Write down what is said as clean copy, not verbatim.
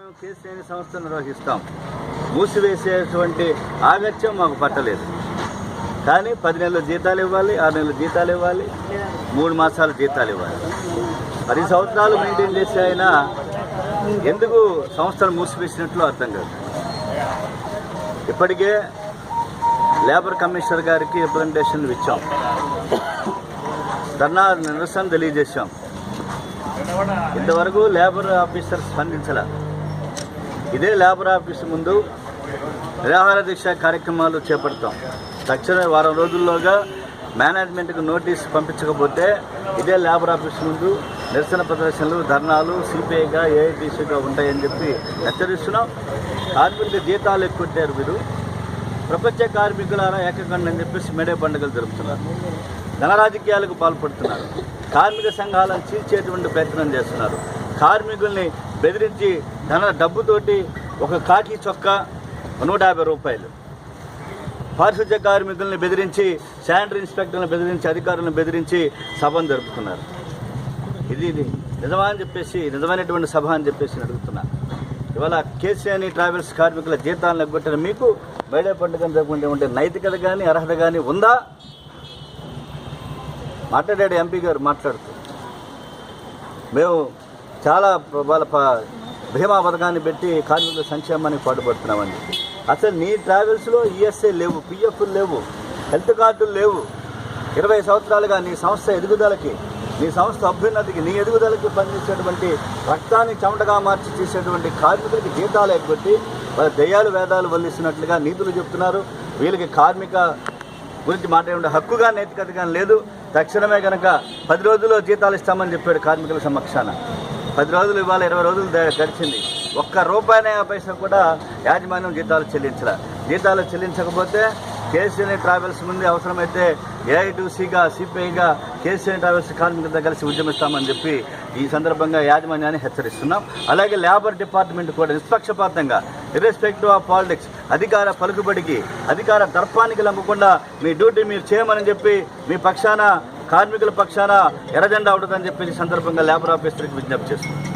మేము కేసీఆర్ సంస్థ నిర్వహిస్తాం. మూసివేసేటువంటి ఆగత్యం మాకు పట్టలేదు. కానీ 10 నెలల జీతాలు ఇవ్వాలి, 6 నెలల జీతాలు ఇవ్వాలి, 3 మాసాల జీతాలు ఇవ్వాలి. 10 సంవత్సరాలు మెయింటైన్ చేసే ఆయన ఎందుకు సంస్థను మూసివేసినట్లు అర్థం కాదు. ఇప్పటికే లేబర్ కమిషనర్ గారికి రిప్రజెంటేషన్లు ఇచ్చాం, ధర్నా నిరసన తెలియజేశాం. ఇంతవరకు లేబర్ ఆఫీసర్ స్పందించాల. ఇదే లేబర్ ఆఫీస్ ముందు నిరాహార దీక్ష కార్యక్రమాలు చేపడతాం. తక్షణ వారం రోజుల్లోగా మేనేజ్మెంట్కి నోటీస్ పంపించకపోతే ఇదే లేబర్ ఆఫీస్ ముందు నిరసన ప్రదర్శనలు, ధర్నాలు సిపిఐగా, ఏఐటీసీగా ఉంటాయని చెప్పి హెచ్చరిస్తున్నాం. కార్మికుల జీతాలు ఎక్కువ మీరు ప్రపంచ కార్మికులారా ఏకకండి అని చెప్పేసి మేడే పండుగలు జరుపుతున్నారు. ధన రాజకీయాలకు పాల్పడుతున్నారు. కార్మిక సంఘాలను చీల్చేటువంటి ప్రయత్నం చేస్తున్నారు. కార్మికుల్ని బెదిరించి డబ్బుతోటి ఒక కాకి చొక్కా 150 రూపాయలు, పారిశుద్ధ్య కార్మికుల్ని బెదిరించి, శానిటరీ ఇన్స్పెక్టర్లను బెదిరించి, అధికారులను బెదిరించి సభను జరుపుతున్నారు. ఇది నిజమా అని చెప్పేసి, నిజమైనటువంటి సభ అని చెప్పేసి అడుగుతున్నా. ఇవాళ కేసీఆర్ ట్రావెల్స్ కార్మికుల జీతాలను ఎగ్గొట్టిన మీకు మేడే పండుగను జరుపుకుంటే ఉంటే నైతికత కానీ అర్హత కానీ ఉందా? మాట్లాడాడు ఎంపీ గారు మాట్లాడుతూ, మేము చాలా వాళ్ళ భీమా పథకాన్ని పెట్టి కార్మికుల సంక్షేమానికి పాటుపడుతున్నామని. అసలు నీ ట్రావెల్స్లో ఈఎస్ఐ లేవు, పిఎఫ్లు లేవు, హెల్త్ కార్డులు లేవు. 20 సంవత్సరాలుగా నీ సంస్థ ఎదుగుదలకి, నీ సంస్థ అభ్యున్నతికి, నీ ఎదుగుదలకి పనిచేసేటువంటి రక్తాన్ని చెమటగా మార్చి చేసేటువంటి కార్మికులకి జీతాలు ఎగ్గొట్టి వాళ్ళ దయ్యాలు వేదాలు వల్లిస్తున్నట్లుగా నీతులు చెప్తున్నారు. వీళ్ళకి కార్మిక గురించి మాట్లాడే హక్కుగా నైతికతగా లేదు. తక్షణమే కనుక 10 రోజుల్లో జీతాలు ఇస్తామని చెప్పాడు కార్మికుల సమక్షాన. 10 రోజులు ఇవ్వాలి, 20 రోజులు గడిచింది. ఒక్క రూపాయి పైసా కూడా యాజమాన్యం జీతాలు చెల్లించాల. జీతాలు చెల్లించకపోతే కేసీఆర్ ట్రావెల్స్ ముందు అవసరమైతే ఏఐటీసీగా, సిపిఐగా కేసీఆర్ ట్రావెల్స్ కార్మికులతో కలిసి ఉద్యమిస్తామని చెప్పి ఈ సందర్భంగా యాజమాన్యాన్ని హెచ్చరిస్తున్నాం. అలాగే లేబర్ డిపార్ట్మెంట్ కూడా నిష్పక్షపాతంగా, ఇర్రెస్పెక్టివ్ ఆఫ్ పాలిటిక్స్, అధికార పలుకుబడికి, అధికార దర్పానికి లమ్మకుండా మీ డ్యూటీ మీరు చేయమని చెప్పి మీ పక్షాన, కార్మికుల పక్షాన ఎర్రజెండా ఉంటుందని చెప్పి ఈ సందర్భంగా లేబర్ ఆఫీసర్కి విజ్ఞప్తి చేస్తున్నాం.